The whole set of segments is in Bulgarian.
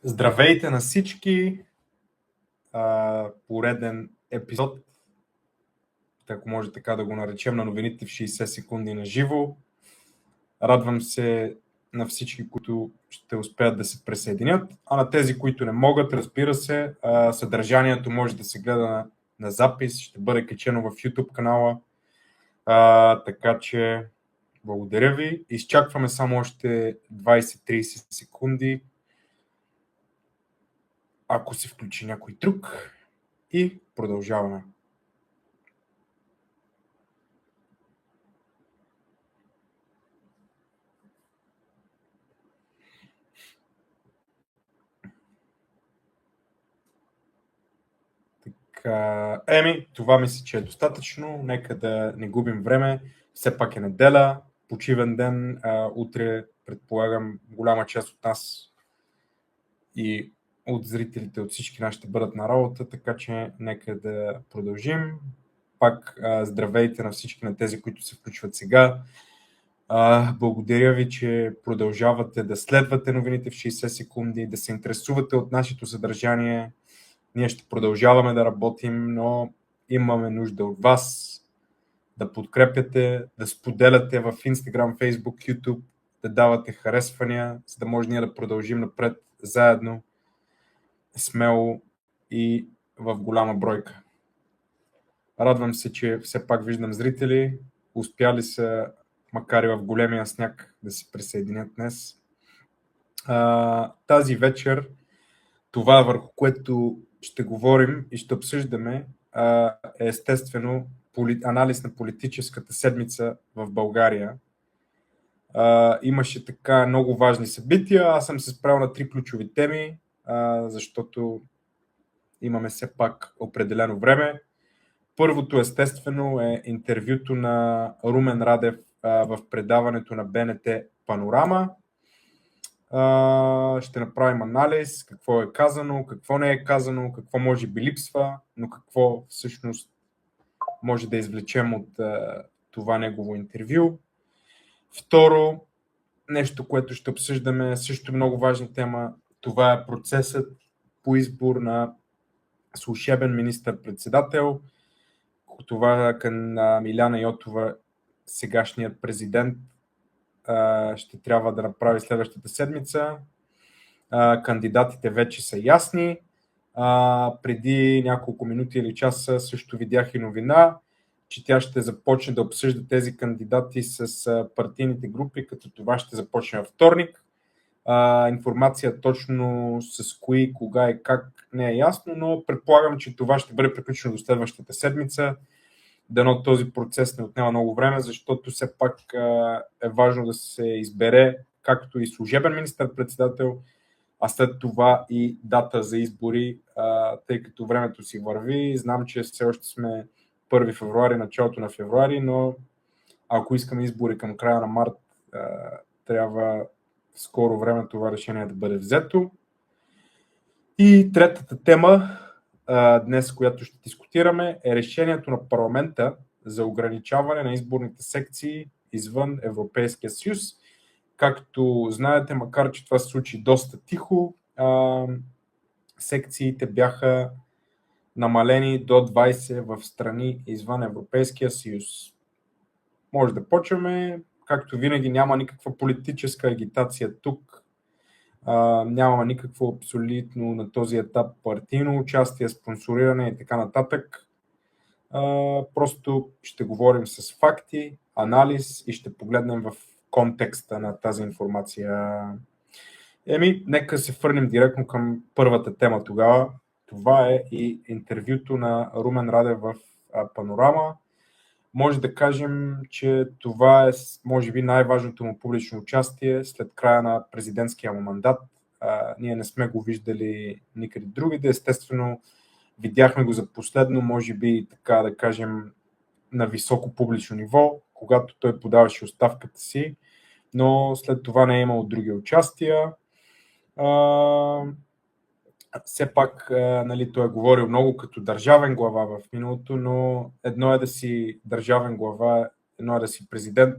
Здравейте на всички! Пореден епизод, ако може така да го наречем, на новините в 60 секунди на живо. Радвам се на всички, които ще успеят да се присъединят, а на тези, които не могат, разбира се, съдържанието може да се гледа на запис, ще бъде качено в YouTube канала, така че благодаря ви. Изчакваме само още 20-30 секунди, ако се включи някой друг, и продължаваме. Това мисля, че е достатъчно. Нека да не губим време. Все пак е неделя, почивен ден. Утре, предполагам, голяма част от нас и от зрителите, от всички нас ще бъдат на работа, така че нека да продължим. Пак здравейте на всички, на тези, които се включват сега. Благодаря ви, че продължавате да следвате новините в 60 секунди, да се интересувате от нашето съдържание. Ние ще продължаваме да работим, но имаме нужда от вас да подкрепяте, да споделяте в Instagram, Facebook, YouTube, да давате харесвания, за да може ние да продължим напред заедно, смело и в голяма бройка. Радвам се, че все пак виждам зрители, успяли са, макар и в големия сняг, да се присъединят днес. Тази вечер това, върху което ще говорим и ще обсъждаме, е естествено анализ на политическата седмица в България. Имаше така много важни събития. Аз съм се справил на 3 ключови теми, защото имаме все пак определено време. Първото, естествено, е интервюто на Румен Радев в предаването на БНТ Панорама. Ще направим анализ, какво е казано, какво не е казано, какво може би липсва, но какво всъщност може да извлечем от това негово интервю. Второ, нещо, което ще обсъждаме, също много важна тема, това е процесът по избор на служебен министър-председател. Това към Миляна Йотова, сегашният президент, ще трябва да направи следващата седмица. Кандидатите вече са ясни. Преди няколко минути или часа също видях и новина, че тя ще започне да обсъжда тези кандидати с партийните групи, като това ще започне във вторник. Информация точно с кои, кога и как не е ясно, но предполагам, че това ще бъде приключено до следващата седмица. Дано този процес не отнема много време, защото все пак е важно да се избере както и служебен министър-председател, а след това и дата за избори, тъй като времето си върви. Знам, че все още сме 1 февруари, началото на февруари, но ако искаме избори към края на март, трябва в скоро време това решение да бъде взето. И третата тема днес, която ще дискутираме, е решението на парламента за ограничаване на изборните секции извън Европейския съюз. Както знаете, макар че това се случи доста тихо, секциите бяха намалени до 20 в страни извън Европейския съюз. Може да почваме. Както винаги, няма никаква политическа агитация тук. Няма никакво абсолютно на този етап партийно участие, спонсориране и така нататък. Просто ще говорим с факти, анализ и ще погледнем в контекста на тази информация. Нека се върнем директно към първата тема тогава. Това е и интервюто на Румен Радев в Панорама. Може да кажем, че това е може би най-важното му публично участие след края на президентския му мандат. Ние не сме го виждали никъде другите. Естествено, видяхме го за последно, може би така да кажем, на високо публично ниво, когато той подаваше оставката си, но след това не е имало други участия. Все пак, той е говорил много като държавен глава в миналото, но едно е да си държавен глава, едно е да си президент,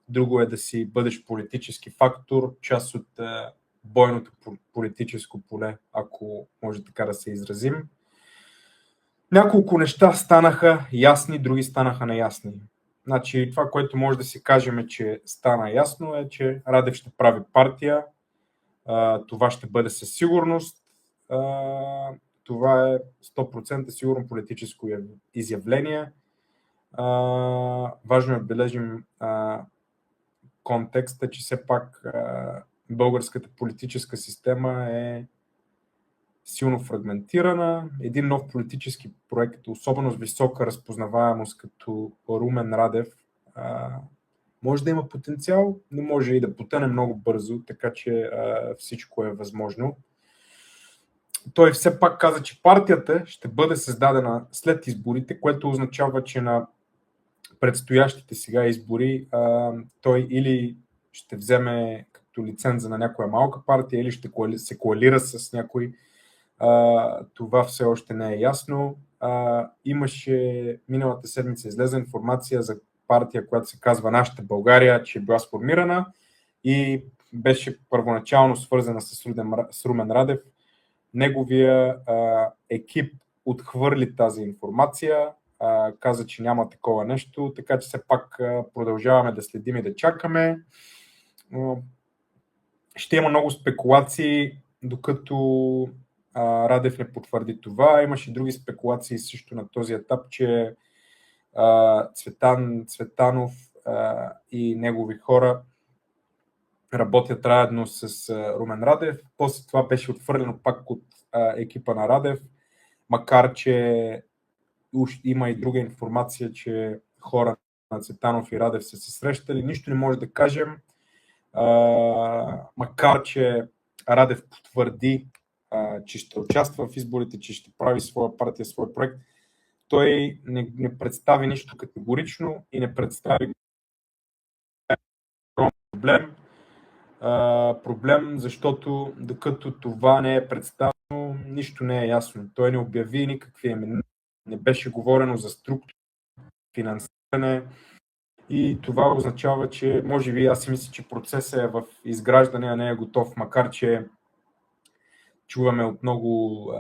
друго е да си бъдеш политически фактор, част от бойното политическо поле, ако може така да се изразим. Няколко неща станаха ясни, други станаха неясни. Значи, това, което може да си кажем, е, че стана ясно, е, че Радев ще прави партия. Това ще бъде със сигурност. Това е 100% сигурно политическо изявление. Важно е да отбележим контекста, че все пак българската политическа система е силно фрагментирана. Един нов политически проект, особено с висока разпознаваемост като Румен Радев, може да има потенциал, но може и да потъне много бързо, така че всичко е възможно. Той все пак каза, че партията ще бъде създадена след изборите, което означава, че на предстоящите сега избори той или ще вземе като лиценза на някоя малка партия, или ще се коалира с някой. Това все още не е ясно. Имаше миналата седмица излезе информация за партия, която се казва Нашата България, че е била сформирана и беше първоначално свързана с Румен Радев. Неговия екип отхвърли тази информация, каза, че няма такова нещо, така че все пак продължаваме да следим и да чакаме. Ще има много спекулации, докато Радев не потвърди това. Имаше други спекулации също на този етап, че Цветанов и негови хора работят заедно с Румен Радев. После това беше отхвърлено пак от екипа на Радев, макар че има и друга информация, че хора на Цветанов и Радев са се срещали. Нищо не може да кажем, макар че Радев потвърди, че ще участва в изборите, че ще прави своя партия, свой проект. Той не представи нищо категорично и не представи проблем, защото докато това не е представено, нищо не е ясно. Той не обяви никакви имена, не беше говорено за структура, финансиране и това означава, че може би аз си мисля, че процесът е в изграждане, а не е готов, макар че чуваме от много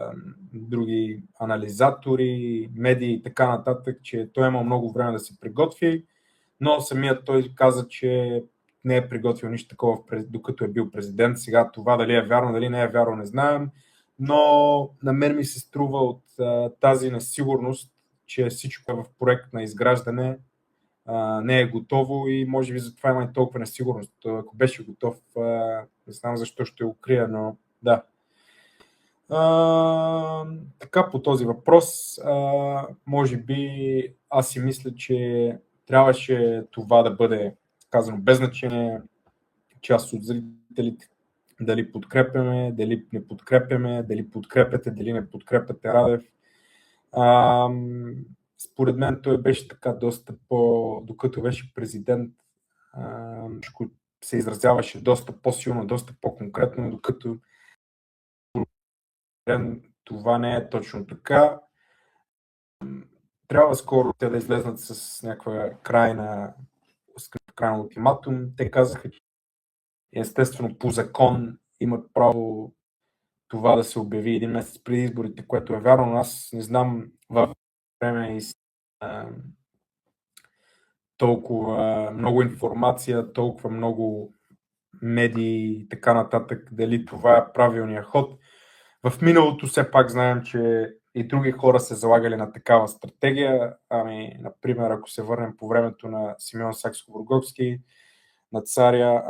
други анализатори, медии и така нататък, че той има много време да се приготви, но самият той каза, че не е приготвил нищо такова, докато е бил президент. Сега това дали е вярно, дали не е вярно, не знаем, но на мен ми се струва от тази несигурност, че всичко е в проект на изграждане, не е готово и може би затова има и толкова несигурност. Ако беше готов, не знам защо ще го крия, но да. Така по този въпрос, може би аз си мисля, че трябваше това да бъде казано без значение, част от зрителите, дали подкрепяме, дали не подкрепяме, дали подкрепяте, дали не подкрепяте Радев. Според мен той беше така доста докато беше президент, се изразяваше доста по-силно, доста по-конкретно, докато това не е точно така. Трябва скоро те да излезнат с някаква крайна ултиматум. Те казаха, че естествено по закон имат право това да се обяви един месец преди изборите, което е вярно, но аз не знам във време и толкова много информация, толкова много медии и така нататък, дали това е правилният ход. В миналото все пак знаем, че и други хора се залагали на такава стратегия. Например, ако се върнем по времето на Симеон Сакскобургготски, на царя,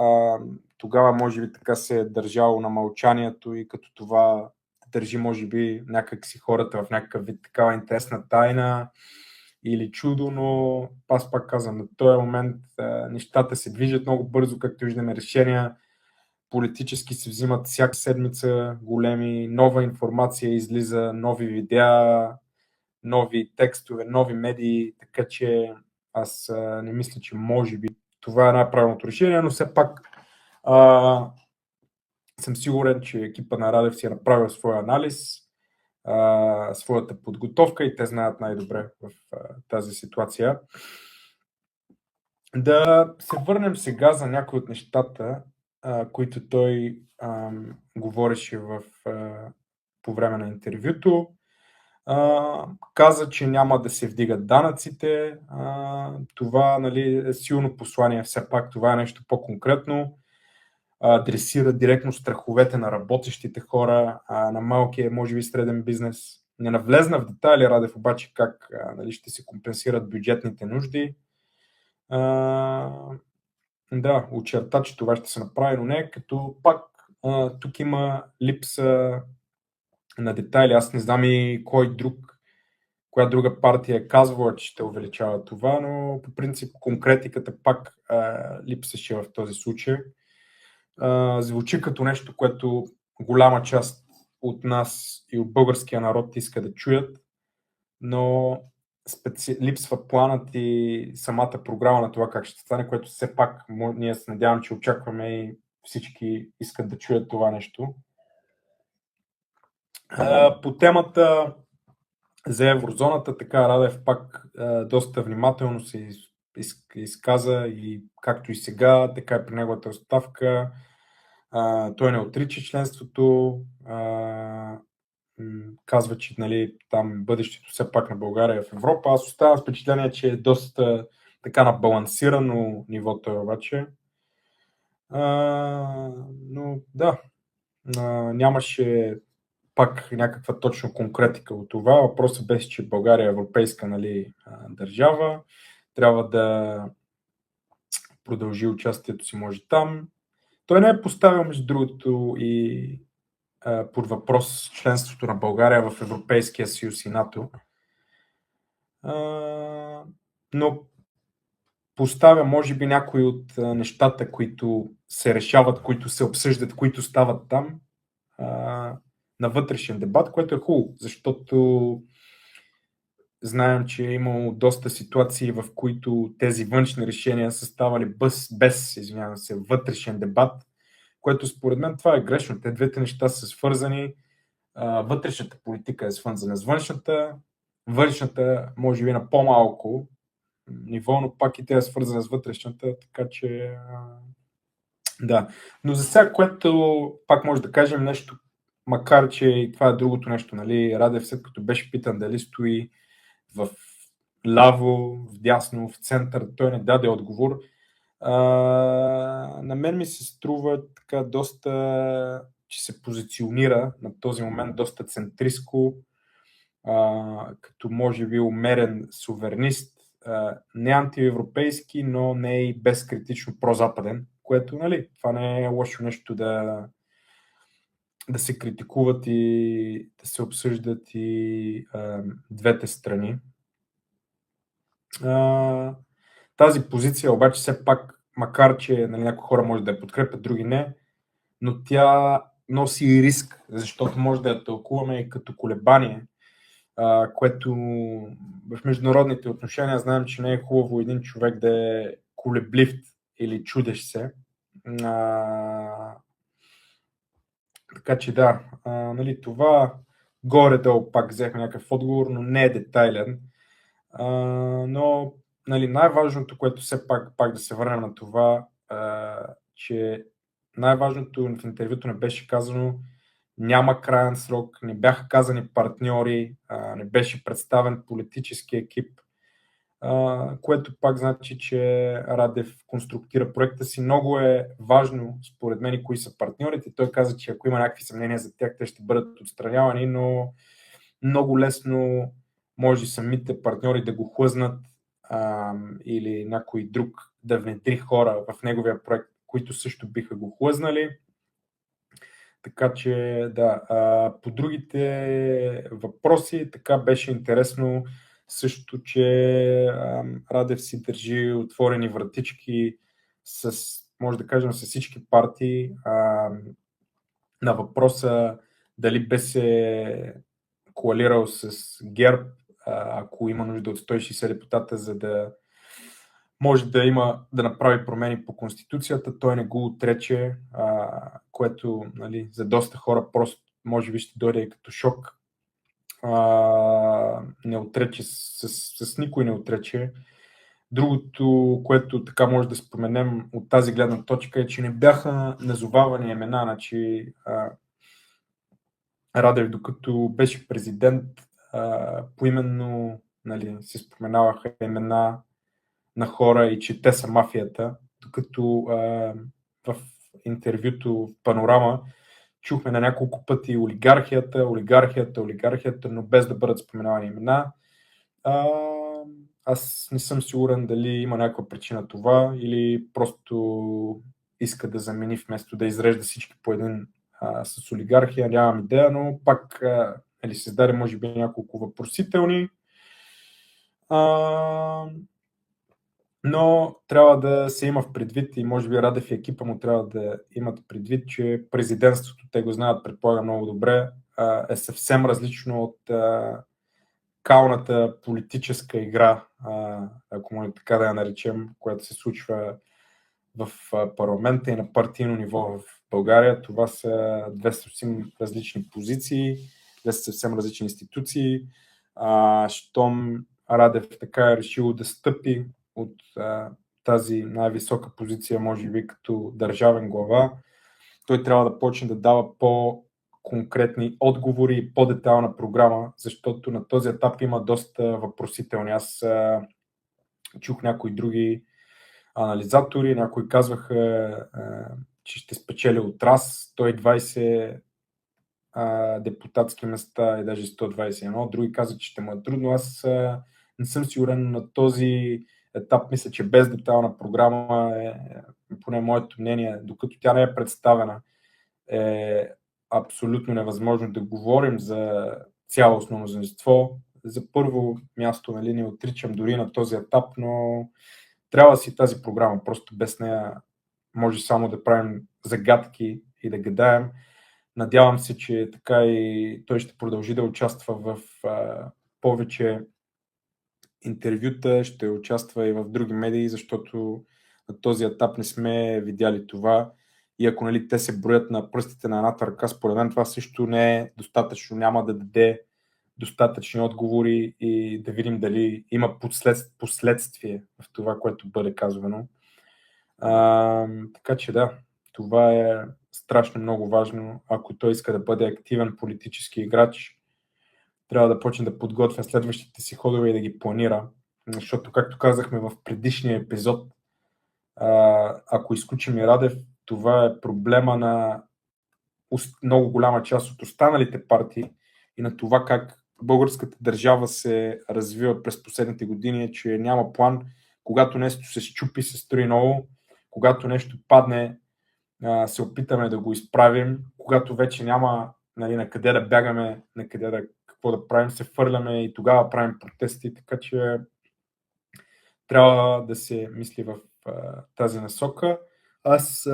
тогава може би така се е държало на мълчанието и като това държи може би някак си хората в някакъв вид такава интересна тайна или чудо, но аз пак казвам, на този момент нещата се движат много бързо, както виждаме решения политически се взимат всяка седмица големи, нова информация излиза, нови видеа, нови текстове, нови медии, така че аз не мисля, че може би това е най-правилното решение, но все пак съм сигурен, че екипа на Радев си е направил своя анализ, своята подготовка и те знаят най-добре в тази ситуация. Да се върнем сега за някои от нещата, които той говореше по време на интервюто. Каза, че няма да се вдигат данъците. Това, нали, е силно послание, все пак това е нещо по-конкретно. Адресира директно страховете на работещите хора, на малкия, може би среден бизнес. Не навлезна в детайли Радев обаче как нали, ще се компенсират бюджетните нужди. Да, очерта, че това ще се направи, но не, като пак тук има липса на детайли. Аз не знам и коя друга партия е казвала, че ще увеличава това, но по принцип конкретиката пак липсеше в този случай. Звучи като нещо, което голяма част от нас и от българския народ иска да чуят, но липсва планът и самата програма на това как ще стане, което все пак ние се надявам, че очакваме и всички искат да чуят това нещо. По темата за еврозоната, така Радев пак доста внимателно се изказа и както и сега, така и при неговата оставка. Той не отрича членството, казва, че нали, там бъдещето все пак на България е в Европа. Аз оставам с впечатление, че е доста така набалансирано нивото обаче. Но да, нямаше пак някаква точно конкретика от това. Въпросът беше, че България е европейска нали, държава. Трябва да продължи участието си, може там. Той не е поставил, между другото, и под въпрос членството на България в Европейския съюз и НАТО. Но поставя, може би, някои от нещата, които се решават, които се обсъждат, които стават там, на вътрешен дебат, което е хубаво, защото знаем, че е имало доста ситуации, в които тези външни решения са ставали без вътрешен дебат, което според мен това е грешно. Те двете неща са свързани. Вътрешната политика е свързана с външната може би на по-малко ниво, но пак и тя е свързана с вътрешната, така че да. Но за сега, което пак може да кажем нещо, макар че и това е другото нещо, нали, Радев след като беше питан дали стои в ляво, в дясно, в център, той не даде отговор. На мен ми се струва така доста, че се позиционира на този момент доста центристко, като може би умерен суверенист, не антиевропейски, но не и безкритично прозападен, което, нали, това не е лошо нещо да се критикуват и да се обсъждат и двете страни. Тази позиция обаче все пак, макар че нали, някои хора може да я подкрепят, други не, но тя носи и риск, защото може да я тълкуваме и като колебание, което в международните отношения знаем, че не е хубаво един човек да е колеблив или чудещ се. Така че да, нали, това горе-долу пак взехме някакъв отговор, но не е детайлен. Но нали, най-важното, което все пак да се върнем на това, че най-важното в интервюто не беше казано, няма краен срок, не бяха казани партньори, не беше представен политически екип, което пак значи, че Радев конструктира проекта си. Много е важно, според мен, кои са партньорите. Той каза, че ако има някакви съмнения за тях, те ще бъдат отстранявани, но много лесно може самите партньори да го хлъзнат или някой друг да внедри хора в неговия проект, които също биха го хлъзнали. Така че да, по другите въпроси така беше интересно също, че Радев си държи отворени вратички може да кажем, с всички партии. На въпроса дали бе се коалирал с ГЕРБ, ако има нужда от 160 депутата, за да може да направи промени по Конституцията, той не го отрече, което нали, за доста хора просто може би ще дойде като шок. Не отрече, с никой не отрече. Другото, което така може да споменем от тази гледна точка е, че не бяха назовавани имена. Значи, Радев, докато беше президент, поименно, нали, се споменаваха имена на хора и че те са мафията, докато в интервюто в Панорама чухме на няколко пъти олигархията, но без да бъдат споменавани имена. Аз не съм сигурен дали има някаква причина това или просто иска да замени вместо да изрежда всички по един с олигархия, нямам идея, но пак се зададе може би няколко въпросителни. Но трябва да се има в предвид и може би Радев и екипа му трябва да имат предвид, че президентството, те го знаят, предполагам много добре, е съвсем различно от калната политическа игра, ако може така да я наречем, която се случва в парламента и на партийно ниво в България. Това са две съвсем различни позиции, две са съвсем различни институции. Щом Радев така е решил да стъпи от тази най-висока позиция, може би като държавен глава, той трябва да почне да дава по-конкретни отговори и по-детайлна програма, защото на този етап има доста въпросителни. Аз чух някои други анализатори, някои казваха, че ще спечели от РАС 120 депутатски места и даже 121. Други казват, че ще му е трудно. Аз не съм сигурен на този етап. Мисля, че без детайлна програма поне моето мнение, докато тя не е представена, е абсолютно невъзможно да говорим за цялостно мнозинство. За първо място, нали, не отричам дори на този етап, но трябва да си тази програма. Просто без нея може само да правим загадки и да гадаем. Надявам се, че така и той ще продължи да участва в повече интервюта, ще участва и в други медии, защото на този етап не сме видяли това. И ако, нали, те се броят на пръстите на едната ръка, според мен това също не е достатъчно, няма да даде достатъчни отговори и да видим дали има последствие в това, което бъде казвано. Така че да, това е страшно много важно. Ако той иска да бъде активен политически играч, трябва да почне да подготвя следващите си ходове и да ги планира. Защото, както казахме в предишния епизод, ако изключим и Радев, това е проблема на много голяма част от останалите партии и на това как българската държава се развива през последните години, че няма план. Когато нещо се счупи, се строи ново. Когато нещо падне, се опитаме да го изправим. Когато вече няма, нали, на къде да бягаме, на къде да, какво да правим, се фърляме и тогава правим протести. Така че трябва да се мисли в тази насока. Аз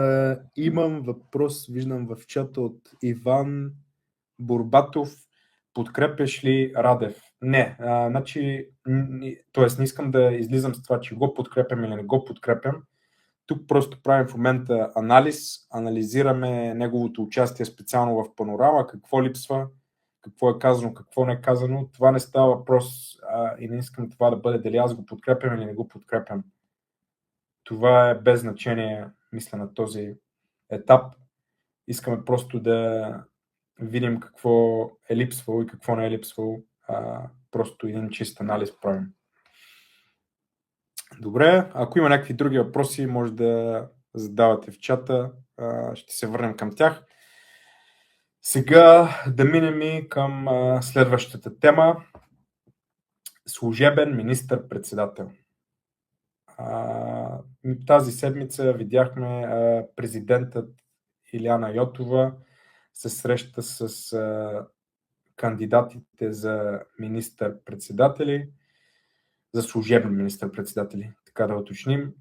имам въпрос, виждам в чата от Иван Бурбатов. Подкрепяш ли Радев? Не. Т.е. не искам да излизам с това, че го подкрепям или не го подкрепям. Тук просто правим в момента анализ, анализираме неговото участие специално в Панорама, какво липсва, какво е казано, какво не е казано. Това не става въпрос и не искам това да бъде дали аз го подкрепям или не го подкрепям. Това е без значение, мисля, на този етап. Искаме просто да видим какво е липсвало и какво не е липсвало. Просто един чист анализ правим. Добре, ако има някакви други въпроси, може да задавате в чата. Ще се върнем към тях. Сега да минем и към следващата тема. Служебен министър-председател. Тази седмица видяхме президентът Илияна Йотова се среща с кандидатите за министър-председатели, за служебни министър-председатели, така да уточним.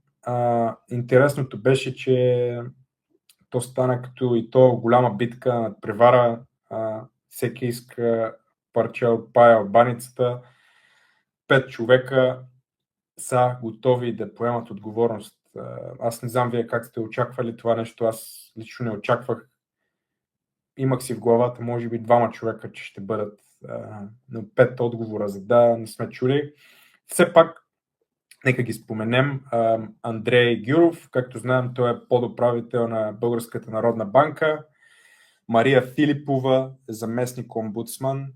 Интересното беше, че то стана като и то голяма битка над превара. Всеки иска парче от пая от баницата. 5 човека са готови да поемат отговорност. Аз не знам вие как сте очаквали това нещо, аз лично не очаквах. Имах си в главата, може би 2 човека, че ще бъдат, но 5 отговора за да, не сме чули. Все пак Нека ги споменем. Андрей Гюров, както знаем, той е подуправител на Българската народна банка. Мария Филипова, заместник омбудсман.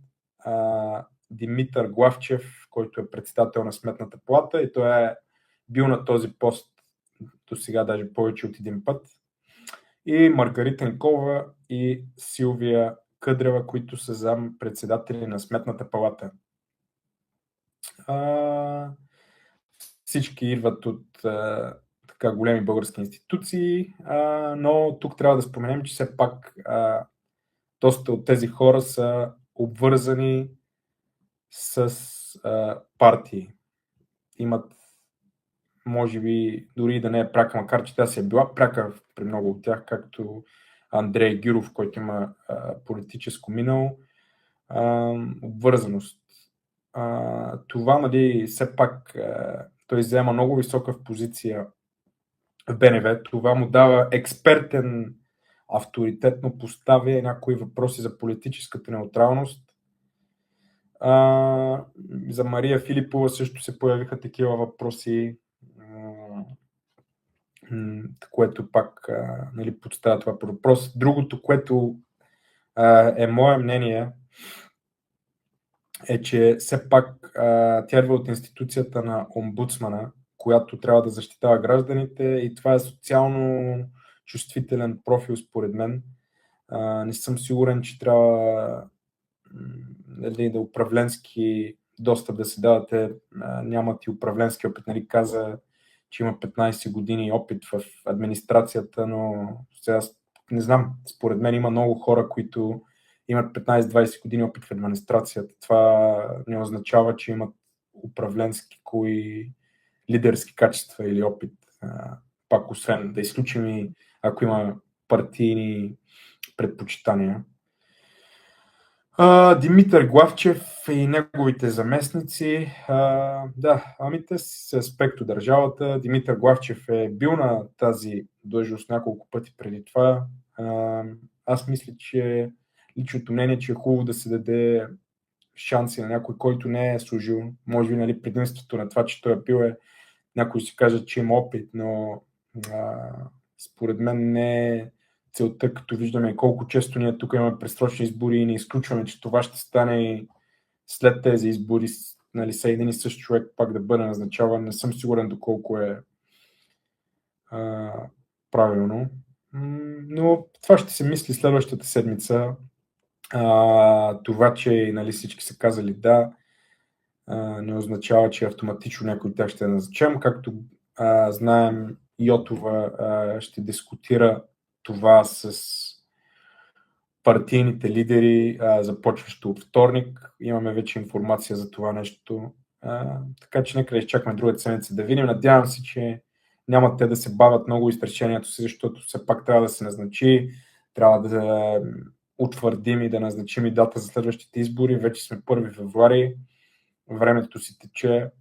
Димитър Главчев, който е председател на Сметната палата и той е бил на този пост до сега даже повече от един път. И Маргарита Николова и Силвия Къдрева, които са зам-председатели на Сметната палата. Всички идват от така големи български институции, но тук трябва да споменем, че все пак доста от тези хора са обвързани с партии. Имат, може би, дори да не е пряка, макар че тя си е била пряка при много от тях, както Андрей Гюров, който има политическо минало, обвързаност. Това, нали, все пак той взема много висока позиция в БНВ. Това му дава експертен авторитет, но поставя някои въпроси за политическата неутралност. За Мария Филипова също се появиха такива въпроси, което пак нали, подставя това въпрос. Другото, което е мое мнение, е, че все пак тя идва от институцията на омбудсмана, която трябва да защитава гражданите и това е социално чувствителен профил според мен. Не съм сигурен, че трябва да управленски достъп да се давате. Нямат и управленски опит. Нали, каза, че има 15 години опит в администрацията, но сега не знам, според мен има много хора, които имат 15-20 години опит в администрацията. Това не означава, че имат управленски кои лидерски качества или опит. Пак освен да изключим и ако има партийни предпочитания. Димитър Главчев и неговите заместници. Те са аспект от държавата. Димитър Главчев е бил на тази длъжност няколко пъти преди това. Аз мисля, че личното мнение, че е хубаво да се даде шанси на някой, който не е служил. Може би, нали, предимството на това, че той е бил някой си каже, че има опит, но според мен не е целта, като виждаме колко често ние тук имаме предсрочни избори и не изключваме, че това ще стане след тези избори, нали, са един и същ човек пак да бъде назначаван. Не съм сигурен доколко е правилно. Но това ще се мисли следващата седмица. Това, че нали, всички са казали да, не означава, че автоматично някой от тях ще назначим. Както знаем, Йотова ще дискутира това с партийните лидери, започващо от вторник. Имаме вече информация за това нещо. Така че нека да изчакаме другата седмица да видим. Надявам се, че няма те да се бавят много из решението си, защото все пак трябва да се назначи, трябва да утвърдим и да назначим и дата за следващите избори. Вече сме 1 февруари, времето си тече,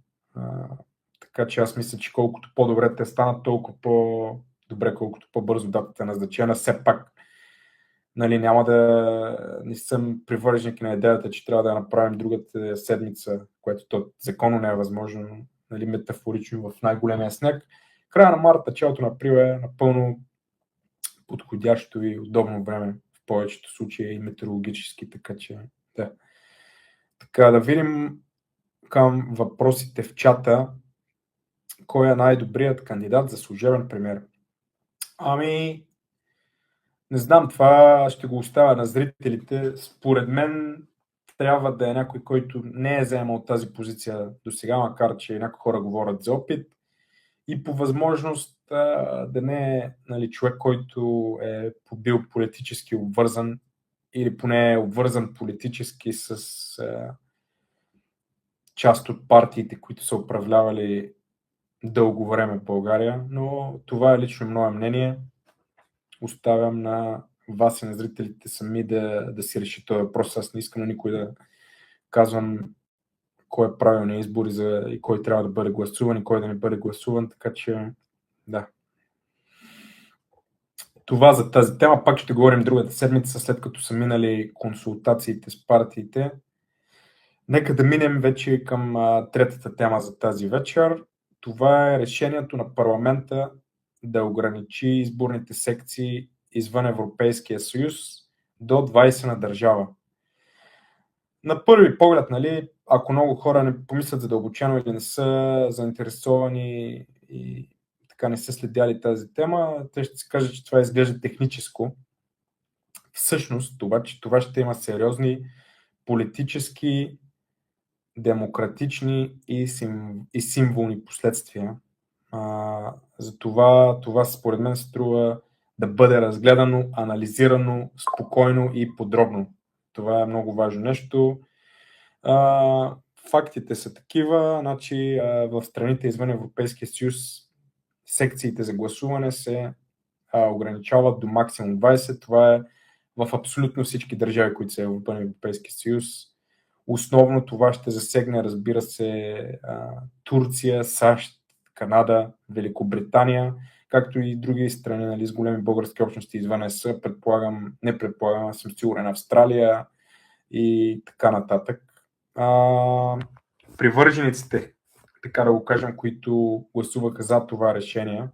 така че аз мисля, че колкото по-добре те станат, толкова по-добре, колкото по-бързо датата е назначена. Все пак нали, няма да не съм привърженик на идеята, че трябва да я направим другата седмица, което то законно не е възможно, нали, метафорично в най-големия сняг. Края на март, началото на април е напълно подходящо и удобно време в повечето случаи и метеорологически, така че да. Така, да видим към въпросите в чата. Кой е най-добрият кандидат за служебен премиер? Не знам, това ще го оставя на зрителите. Според мен трябва да е някой, който не е заемал тази позиция до сега, макар че някои хора говорят за опит. И по възможност да не е нали, човек, който е бил политически обвързан или поне е обвързан политически с част от партиите, които са управлявали дълго време в България, но това е лично мое мнение. Оставям на вас и на зрителите сами да си реши този въпрос. Аз не искам на никой да казвам кой е правилният избор и кой трябва да бъде гласуван и кой да не бъде гласуван, така че да. Това за тази тема пак ще говорим другата седмица, след като са минали консултациите с партиите. Нека да минем вече към третата тема за тази вечер. това е решението на парламента да ограничи изборните секции извън Европейския съюз до 20 на държава. На първи поглед, нали, ако много хора не помислят задълбочено или не са заинтересовани и така не са следяли тази тема, те ще си кажат, че това изглежда техническо. Всъщност, обаче, това ще има сериозни политически, демократични и символни последствия. Затова това според мен струва да бъде разгледано, анализирано спокойно и подробно. Това е много важно нещо. Фактите са такива, значи в страните извън Европейския съюз секциите за гласуване се ограничават до максимум 20. Това е в абсолютно всички държави, които са в Европейския съюз. Основно това ще засегне, разбира се, Турция, САЩ, Канада, Великобритания, както и други страни, нали, с големи български общности извън ЕС, аз съм сигурен, Австралия и така нататък. Привържениците, така да го кажем, които гласуваха за това решение,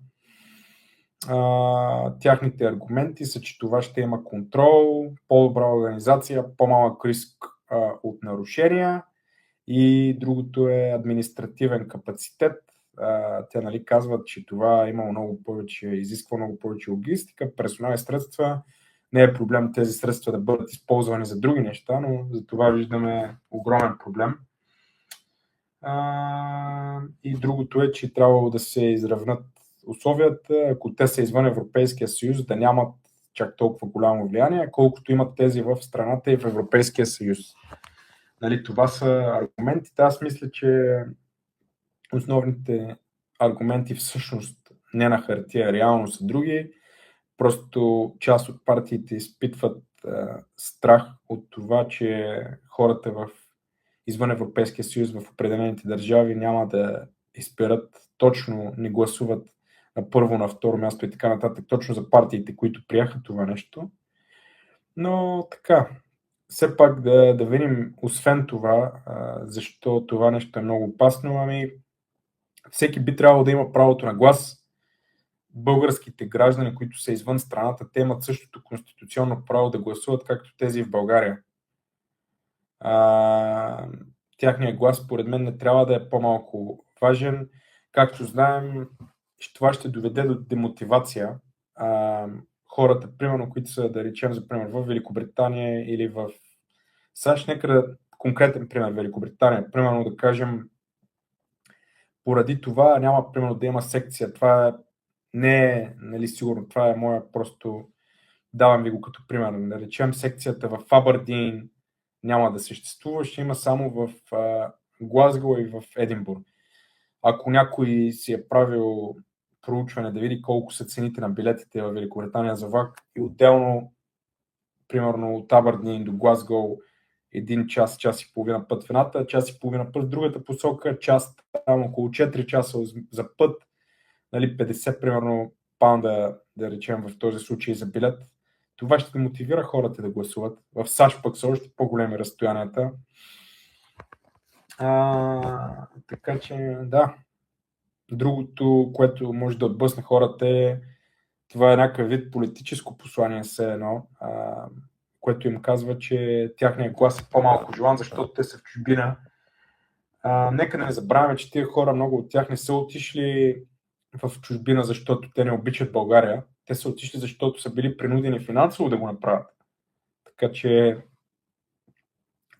тяхните аргументи са, че това ще има контрол, по-добра организация, по-малък риск от нарушения и другото е административен капацитет. Те, нали, казват, че това изисква много повече логистика, персонални средства. Не е проблем тези средства да бъдат използвани за други неща, но за това виждаме огромен проблем. И другото е, че трябвало да се изравнат условията, ако те са извън Европейския съюз, да нямат чак толкова голямо влияние, колкото имат тези в страната и в Европейския съюз. Нали, това са аргументите. Аз мисля, че основните аргументи всъщност не на хартия, реално са други. Просто част от партиите изпитват страх от това, че хората извън Европейския съюз в определените държави няма да изберат точно, не гласуват на първо, на второ място и така нататък, точно за партиите, които приеха това нещо. Но така, все пак да видим, освен това, защо това нещо е много опасно, всеки би трябвало да има правото на глас. Българските граждани, които са извън страната, те имат същото конституционно право да гласуват, както тези в България. Тяхният глас, според мен, не трябва да е по-малко важен. Както знаем, това ще доведе до демотивация. Хората, примерно, които са, да речем, за пример, в Великобритания или в САЩ, нека да конкретен пример Великобритания, примерно да кажем, поради това няма, примерно, да има секция. Това не е, нали, сигурно, това е моя, просто давам ви го като пример. Да речем, секцията в Абърдин няма да съществува, ще има само в Глазго и в Единбург. Ако някой си е правил проучване да види колко са цените на билетите в Великобритания за влак и отделно, примерно от Абърдин до Глазго, 1 час, час и половина път в едната, час и половина път в другата посока, час там около 4 часа за път, нали, 50 примерно паунда, да речем в този случай за билет. Това ще мотивира хората да гласуват. В САЩ пък са още по-големи разстоянията. Така че, да. Другото, което може да отблъсне хората е, това е някакъв вид политическо послание все едно, което им казва, че тяхният глас е по-малко желан, защото те са в чужбина. Нека не забравяме, че тия хора, много от тях не са отишли в чужбина, защото те не обичат България. Те са отишли, защото са били принудени финансово да го направят. Така че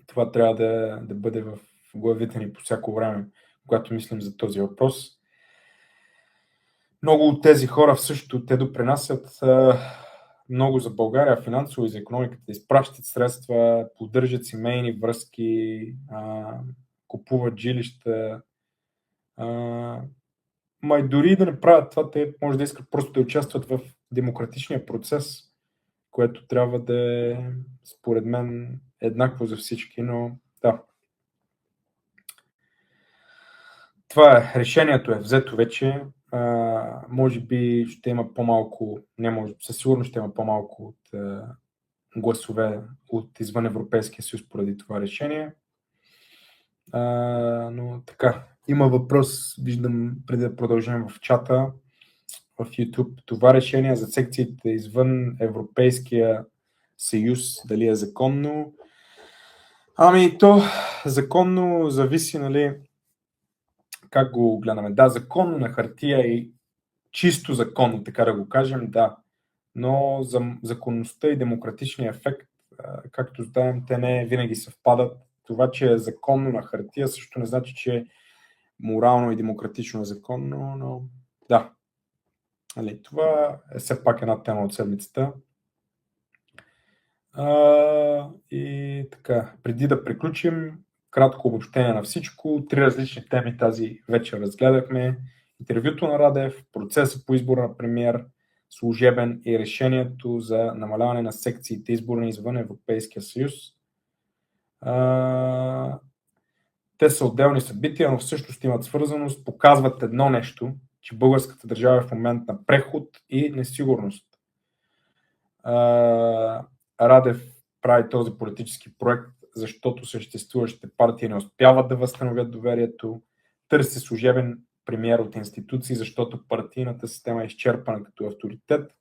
това трябва да бъде в главите ни по всяко време, когато мислим за този въпрос. Много от тези хора всъщност те допринасят много за България, финансово и за икономиката, изпращат средства, поддържат семейни връзки, купуват жилища. Май дори да не правят това, те може да искат просто да участват в демократичния процес, което трябва да е, според мен, еднакво за всички, но да. Това е, решението е взето вече. Може би ще има по-малко, със сигурност ще има по-малко от гласове от извън Европейския съюз поради това решение. Но така, Има въпрос, виждам преди да продължим в чата, в YouTube. Това решение за секциите извън Европейския съюз, дали е законно? Ами то законно зависи, нали, как го гледаме. Да, законно на хартия и чисто законно, така да го кажем, да. Но за законността и демократичния ефект, както знаем, те не винаги съвпадат. Това, че е законно на хартия, също не значи, че е морално и демократично е законно, но да. Нали, това е все пак една тема от седмицата. И така, преди да приключим, кратко обобщение на всичко. 3 различни теми тази вечер разгледахме. Интервюто на Радев, процеса по избора на премиер, служебен и решението за намаляване на секциите изборни извън Европейския съюз. Те са отделни събития, но всъщност имат свързаност, показват едно нещо, че българската държава е в момент на преход и несигурност. Радев прави този политически проект, защото съществуващите партии не успяват да възстановят доверието, търси служебен премиер от институции, защото партийната система е изчерпана като авторитет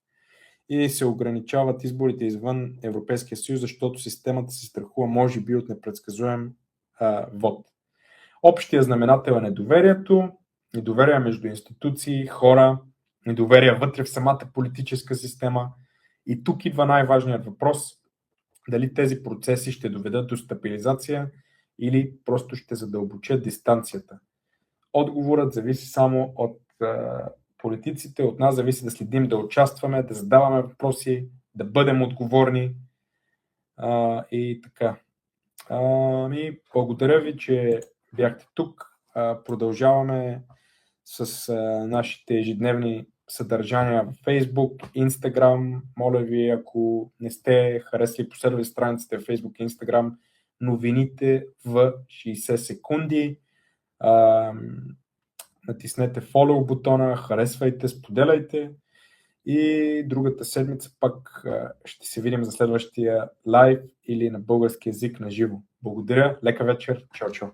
и се ограничават изборите извън Европейския съюз, защото системата се страхува може би от непредсказуем вод. Общия знаменател е недоверието, недоверие между институции, хора, недоверие вътре в самата политическа система. И тук идва най-важният въпрос: дали тези процеси ще доведат до стабилизация или просто ще задълбочат дистанцията. Отговорът зависи само от политиците, от нас зависи да следим, да участваме, да задаваме въпроси, да бъдем отговорни и така. Благодаря ви, че бяхте тук. Продължаваме с нашите ежедневни съдържания в Facebook, Instagram. Моля ви, ако не сте харесали, последвали страниците в Facebook и Instagram, новините в 60 секунди. Натиснете follow бутона, харесвайте, споделяйте и другата седмица пак ще се видим за следващия лайв или на български език на живо. Благодаря, лека вечер, чао, чао.